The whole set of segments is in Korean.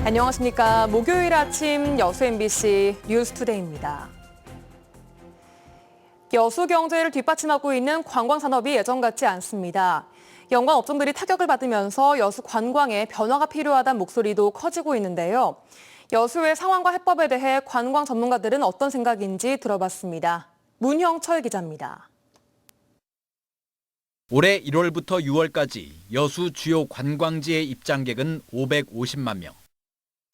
안녕하십니까. 목요일 아침 여수 MBC 뉴스투데이입니다. 여수 경제를 뒷받침하고 있는 관광산업이 예전 같지 않습니다. 연관 업종들이 타격을 받으면서 여수 관광에 변화가 필요하다는 목소리도 커지고 있는데요. 여수의 상황과 해법에 대해 관광 전문가들은 어떤 생각인지 들어봤습니다. 문형철 기자입니다. 올해 1월부터 6월까지 여수 주요 관광지의 입장객은 550만 명.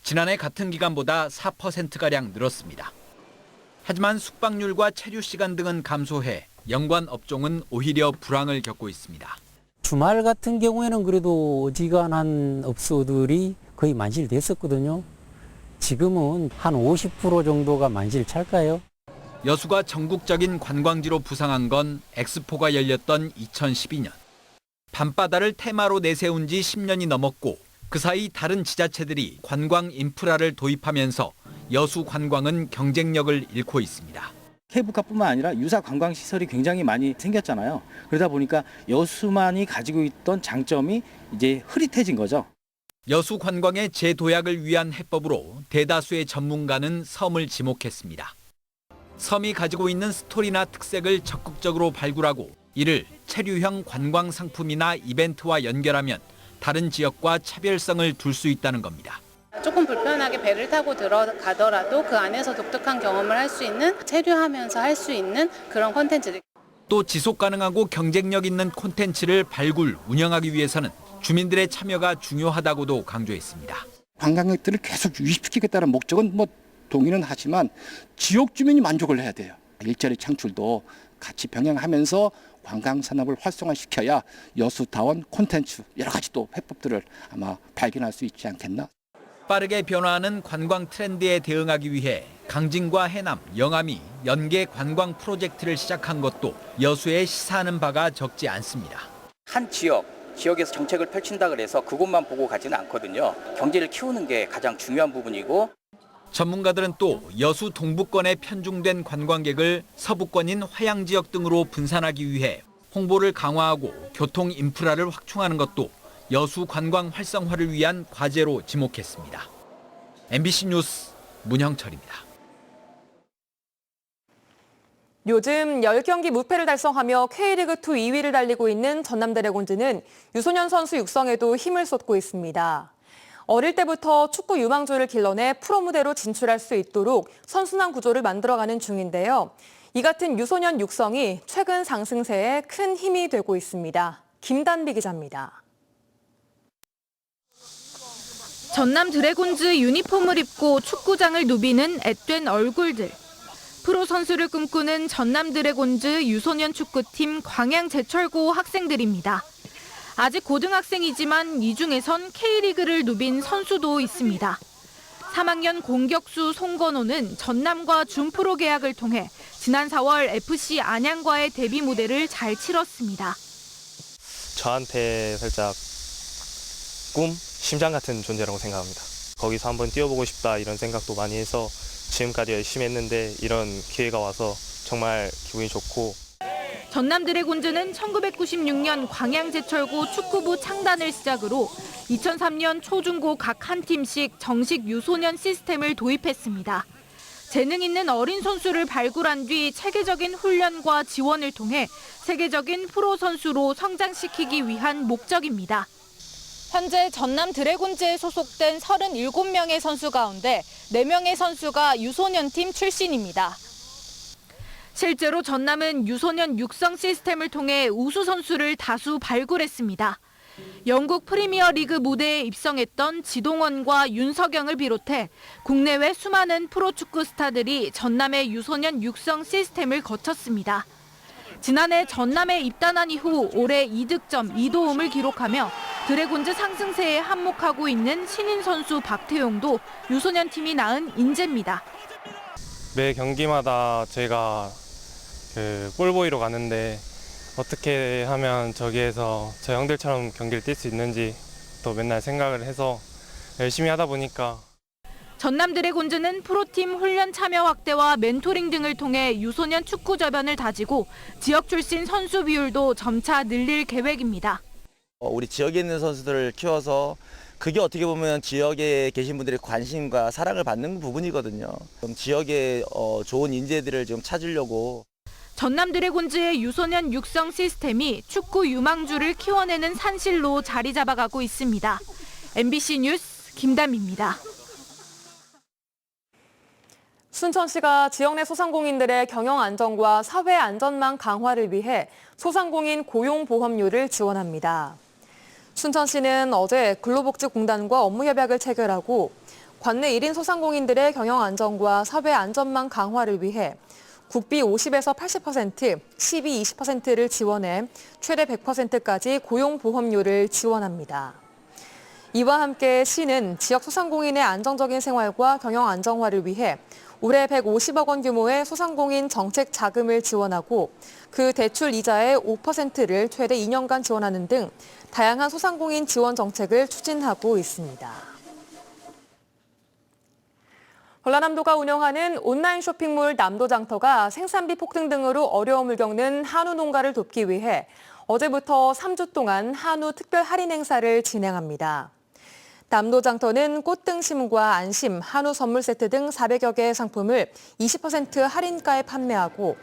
지난해 같은 기간보다 4%가량 늘었습니다. 하지만 숙박률과 체류 시간 등은 감소해 연관 업종은 오히려 불황을 겪고 있습니다. 주말 같은 경우에는 그래도 어지간한 업소들이 거의 만실됐었거든요. 지금은 한 50% 정도가 만실 찰까요? 여수가 전국적인 관광지로 부상한 건 엑스포가 열렸던 2012년. 밤바다를 테마로 내세운 지 10년이 넘었고 그 사이 다른 지자체들이 관광 인프라를 도입하면서 여수 관광은 경쟁력을 잃고 있습니다. 케이블카뿐만 아니라 유사 관광 시설이 굉장히 많이 생겼잖아요. 그러다 보니까 여수만이 가지고 있던 장점이 이제 흐릿해진 거죠. 여수 관광의 재도약을 위한 해법으로 대다수의 전문가는 섬을 지목했습니다. 섬이 가지고 있는 스토리나 특색을 적극적으로 발굴하고 이를 체류형 관광 상품이나 이벤트와 연결하면 다른 지역과 차별성을 둘 수 있다는 겁니다. 조금 불편하게 배를 타고 들어가더라도 그 안에서 독특한 경험을 할 수 있는, 체류하면서 할 수 있는 그런 콘텐츠들. 또 지속 가능하고 경쟁력 있는 콘텐츠를 발굴, 운영하기 위해서는 주민들의 참여가 중요하다고도 강조했습니다. 관광객들을 계속 유입시키겠다는 목적은 동의는 하지만 지역 주민이 만족을 해야 돼요. 일자리 창출도 같이 병행하면서 관광 산업을 활성화시켜야 여수다운 콘텐츠 여러 가지 또 해법들을 아마 발견할 수 있지 않겠나. 빠르게 변화하는 관광 트렌드에 대응하기 위해 강진과 해남, 영암이 연계 관광 프로젝트를 시작한 것도 여수에 시사하는 바가 적지 않습니다. 한 지역에서 정책을 펼친다 그래서 그것만 보고 가지는 않거든요. 경제를 키우는 게 가장 중요한 부분이고. 전문가들은 또 여수 동부권에 편중된 관광객을 서부권인 화양 지역 등으로 분산하기 위해 홍보를 강화하고 교통 인프라를 확충하는 것도 여수 관광 활성화를 위한 과제로 지목했습니다. MBC 뉴스 문형철입니다. 요즘 10경기 무패를 달성하며 K리그2 2위를 달리고 있는 전남 드래곤즈는 유소년 선수 육성에도 힘을 쏟고 있습니다. 어릴 때부터 축구 유망주를 길러내 프로 무대로 진출할 수 있도록 선순환 구조를 만들어가는 중인데요. 이 같은 유소년 육성이 최근 상승세에 큰 힘이 되고 있습니다. 김단비 기자입니다. 전남 드래곤즈 유니폼을 입고 축구장을 누비는 앳된 얼굴들. 프로 선수를 꿈꾸는 전남 드래곤즈 유소년 축구팀 광양제철고 학생들입니다. 아직 고등학생이지만 이 중에선 K리그를 누빈 선수도 있습니다. 3학년 공격수 송건호는 전남과 준프로 계약을 통해 지난 4월 FC 안양과의 데뷔 무대를 잘 치렀습니다. 저한테 살짝 심장 같은 존재라고 생각합니다. 거기서 한번 뛰어보고 싶다 이런 생각도 많이 해서 지금까지 열심히 했는데 이런 기회가 와서 정말 기분이 좋고. 전남 드래곤즈는 1996년 광양제철고 축구부 창단을 시작으로 2003년 초중고 각 한 팀씩 정식 유소년 시스템을 도입했습니다. 재능 있는 어린 선수를 발굴한 뒤 체계적인 훈련과 지원을 통해 세계적인 프로 선수로 성장시키기 위한 목적입니다. 현재 전남 드래곤즈에 소속된 37명의 선수 가운데 4명의 선수가 유소년팀 출신입니다. 실제로 전남은 유소년 육성 시스템을 통해 우수 선수를 다수 발굴했습니다. 영국 프리미어 리그 무대에 입성했던 지동원과 윤석영을 비롯해 국내외 수많은 프로축구 스타들이 전남의 유소년 육성 시스템을 거쳤습니다. 지난해 전남에 입단한 이후 올해 2득점 2도움을 기록하며 드래곤즈 상승세에 한몫하고 있는 신인 선수 박태용도 유소년 팀이 낳은 인재입니다. 매 경기마다 제가 볼보이로 가는데 어떻게 하면 저기에서 저 형들처럼 경기를 뛸 수 있는지 또 맨날 생각을 해서 열심히 하다 보니까. 전남 드래곤즈는 프로팀 훈련 참여 확대와 멘토링 등을 통해 유소년 축구 저변을 다지고 지역 출신 선수 비율도 점차 늘릴 계획입니다. 우리 지역에 있는 선수들을 키워서 그게 어떻게 보면 지역에 계신 분들의 관심과 사랑을 받는 부분이거든요. 좀 지역에 좋은 인재들을 좀 찾으려고. 전남 드래곤즈의 유소년 육성 시스템이 축구 유망주를 키워내는 산실로 자리 잡아가고 있습니다. MBC 뉴스 김담입니다. 순천시가 지역 내 소상공인들의 경영 안정과 사회 안전망 강화를 위해 소상공인 고용보험료를 지원합니다. 순천시는 어제 근로복지공단과 업무협약을 체결하고 관내 1인 소상공인들의 경영 안정과 사회 안전망 강화를 위해 국비 50에서 80%, 시비 20%를 지원해 최대 100%까지 고용보험료를 지원합니다. 이와 함께 시는 지역 소상공인의 안정적인 생활과 경영 안정화를 위해 올해 150억 원 규모의 소상공인 정책 자금을 지원하고 그 대출 이자의 5%를 최대 2년간 지원하는 등 다양한 소상공인 지원 정책을 추진하고 있습니다. 전라남도가 운영하는 온라인 쇼핑몰 남도장터가 생산비 폭등 등으로 어려움을 겪는 한우 농가를 돕기 위해 어제부터 3주 동안 한우 특별 할인 행사를 진행합니다. 남도장터는 꽃등심과 안심, 한우 선물 세트 등 400여 개의 상품을 20% 할인가에 판매하고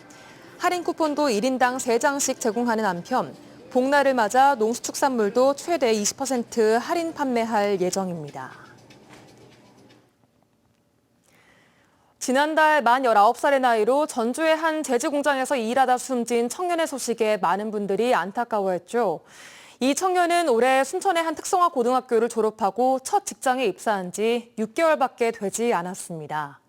할인 쿠폰도 1인당 3장씩 제공하는 한편 복날을 맞아 농수축산물도 최대 20% 할인 판매할 예정입니다. 지난달 만 19살의 나이로 전주의 한 제지 공장에서 일하다 숨진 청년의 소식에 많은 분들이 안타까워했죠. 이 청년은 올해 순천의 한 특성화 고등학교를 졸업하고 첫 직장에 입사한 지 6개월밖에 되지 않았습니다.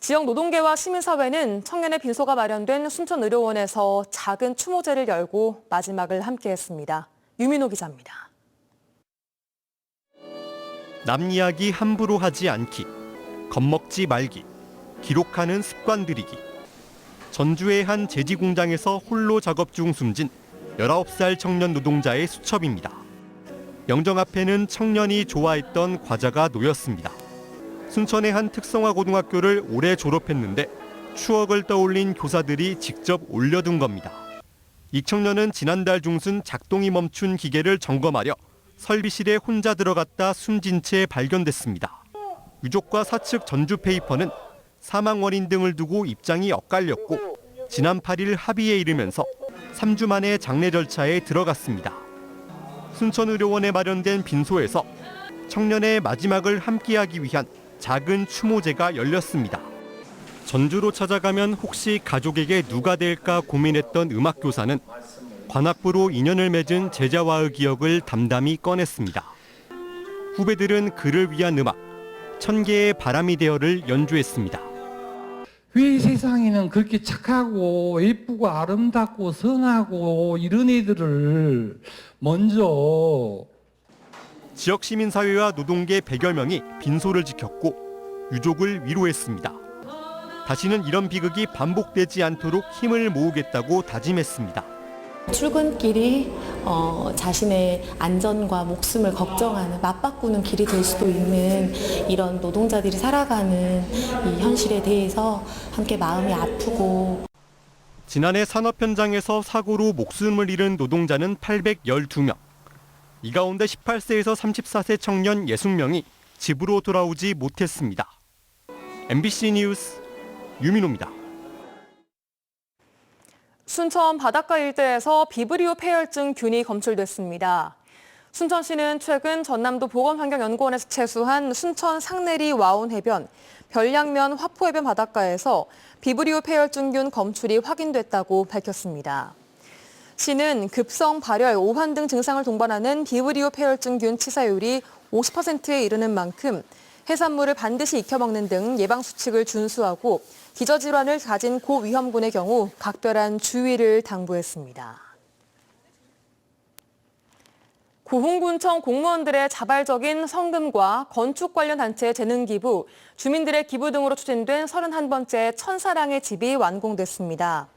지역 노동계와 시민사회는 청년의 빈소가 마련된 순천의료원에서 작은 추모제를 열고 마지막을 함께했습니다. 유민호 기자입니다. 남 이야기 함부로 하지 않기, 겁먹지 말기, 기록하는 습관 들이기. 전주의 한 제지 공장에서 홀로 작업 중 숨진 19살 청년 노동자의 수첩입니다. 영정 앞에는 청년이 좋아했던 과자가 놓였습니다. 순천의 한 특성화 고등학교를 올해 졸업했는데 추억을 떠올린 교사들이 직접 올려둔 겁니다. 이 청년은 지난달 중순 작동이 멈춘 기계를 점검하려 설비실에 혼자 들어갔다 숨진 채 발견됐습니다. 유족과 사측 전주페이퍼는 사망 원인 등을 두고 입장이 엇갈렸고 지난 8일 합의에 이르면서 3주 만에 장례 절차에 들어갔습니다. 순천의료원에 마련된 빈소에서 청년의 마지막을 함께하기 위한 작은 추모제가 열렸습니다. 전주로 찾아가면 혹시 가족에게 누가 될까 고민했던 음악교사는 관악부로 인연을 맺은 제자와의 기억을 담담히 꺼냈습니다. 후배들은 그를 위한 음악, 천개의 바람이 되어를 연주했습니다. 왜 세상에는 그렇게 착하고 예쁘고 아름답고 선하고 이런 애들을 먼저. 지역 시민사회와 노동계 100여 명이 빈소를 지켰고 유족을 위로했습니다. 다시는 이런 비극이 반복되지 않도록 힘을 모으겠다고 다짐했습니다. 출근길이 자신의 안전과 목숨을 걱정하는 맞바꾸는 길이 될 수도 있는 이런 노동자들이 살아가는 이 현실에 대해서 함께 마음이 아프고. 지난해 산업 현장에서 사고로 목숨을 잃은 노동자는 812명. 이 가운데 18세에서 34세 청년 60명이 집으로 돌아오지 못했습니다. MBC 뉴스 유민호입니다. 순천 바닷가 일대에서 비브리오 폐혈증 균이 검출됐습니다. 순천시는 최근 전남도 보건환경연구원에서 채수한 순천 상내리 와온해변, 별량면 화포해변 바닷가에서 비브리오 폐혈증균 검출이 확인됐다고 밝혔습니다. 시는 급성 발열, 오한 등 증상을 동반하는 비브리오 폐혈증균 치사율이 50%에 이르는 만큼 해산물을 반드시 익혀 먹는 등 예방수칙을 준수하고 기저질환을 가진 고위험군의 경우 각별한 주의를 당부했습니다. 고흥군청 공무원들의 자발적인 성금과 건축 관련 단체 재능 기부, 주민들의 기부 등으로 추진된 31번째 천사랑의 집이 완공됐습니다.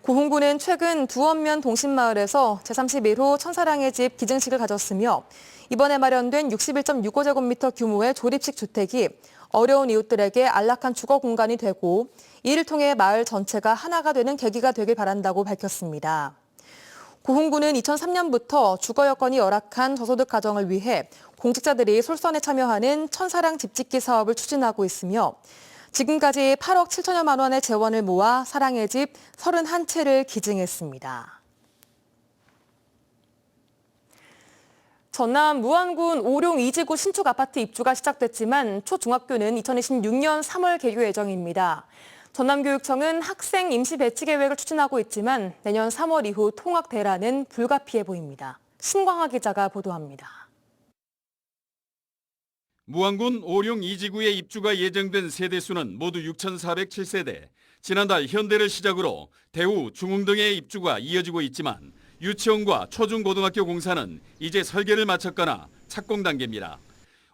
고흥군은 최근 두원면 동신마을에서 제31호 천사랑의 집 기증식을 가졌으며 이번에 마련된 61.65제곱미터 규모의 조립식 주택이 어려운 이웃들에게 안락한 주거 공간이 되고 이를 통해 마을 전체가 하나가 되는 계기가 되길 바란다고 밝혔습니다. 고흥구는 2003년부터 주거 여건이 열악한 저소득 가정을 위해 공직자들이 솔선에 참여하는 천사랑 집짓기 사업을 추진하고 있으며 지금까지 8억 7천여만 원의 재원을 모아 사랑의 집 31채를 기증했습니다. 전남 무안군 오룡 2지구 신축 아파트 입주가 시작됐지만 초중학교는 2026년 3월 개교 예정입니다. 전남교육청은 학생 임시 배치 계획을 추진하고 있지만 내년 3월 이후 통학 대란은 불가피해 보입니다. 신광하 기자가 보도합니다. 무안군 오룡 2지구에 입주가 예정된 세대수는 모두 6,407세대. 지난달 현대를 시작으로 대우, 중흥 등의 입주가 이어지고 있지만 유치원과 초중고등학교 공사는 이제 설계를 마쳤거나 착공 단계입니다.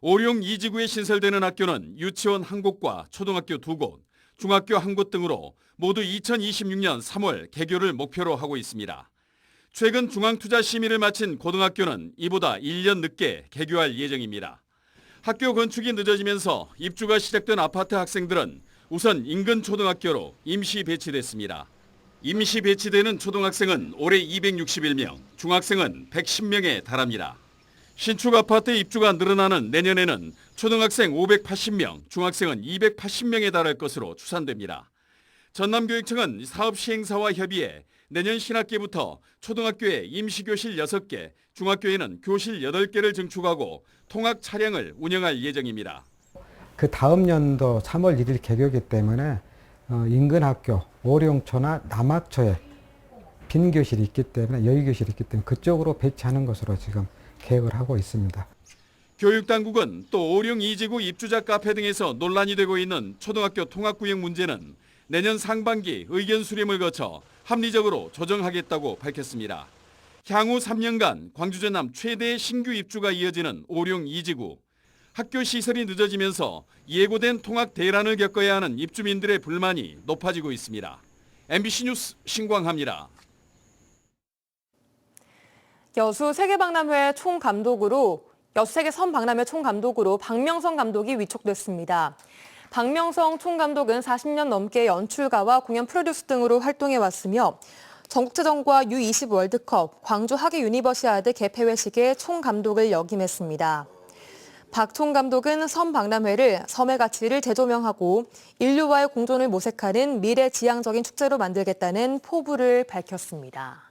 오룡 2지구에 신설되는 학교는 유치원 1곳과 초등학교 2곳, 중학교 1곳 등으로 모두 2026년 3월 개교를 목표로 하고 있습니다. 최근 중앙투자심의를 마친 고등학교는 이보다 1년 늦게 개교할 예정입니다. 학교 건축이 늦어지면서 입주가 시작된 아파트 학생들은 우선 인근 초등학교로 임시 배치됐습니다. 임시 배치되는 초등학생은 올해 261명, 중학생은 110명에 달합니다. 신축 아파트 입주가 늘어나는 내년에는 초등학생 580명, 중학생은 280명에 달할 것으로 추산됩니다. 전남교육청은 사업 시행사와 협의해 내년 신학기부터 초등학교에 임시교실 6개, 중학교에는 교실 8개를 증축하고 통학 차량을 운영할 예정입니다. 그 다음 연도 3월 1일 개교이기 때문에 인근 학교, 오룡초나 남학초에 빈 교실이 있기 때문에 여유 교실이 있기 때문에 그쪽으로 배치하는 것으로 지금 계획을 하고 있습니다. 교육당국은 또 오룡 2지구 입주자 카페 등에서 논란이 되고 있는 초등학교 통학구역 문제는 내년 상반기 의견 수렴을 거쳐 합리적으로 조정하겠다고 밝혔습니다. 향후 3년간 광주 전남 최대의 신규 입주가 이어지는 오룡 2지구. 학교 시설이 늦어지면서 예고된 통학 대란을 겪어야 하는 입주민들의 불만이 높아지고 있습니다. MBC 뉴스 신광하입니다. 여수 세계박람회 총감독으로 박명성 감독이 위촉됐습니다. 박명성 총감독은 40년 넘게 연출가와 공연 프로듀스 등으로 활동해 왔으며 전국체전과 U20 월드컵, 광주 하계 유니버시아드 개폐회식의 총감독을 역임했습니다. 박 총감독은 섬박람회를 섬의 가치를 재조명하고 인류와의 공존을 모색하는 미래지향적인 축제로 만들겠다는 포부를 밝혔습니다.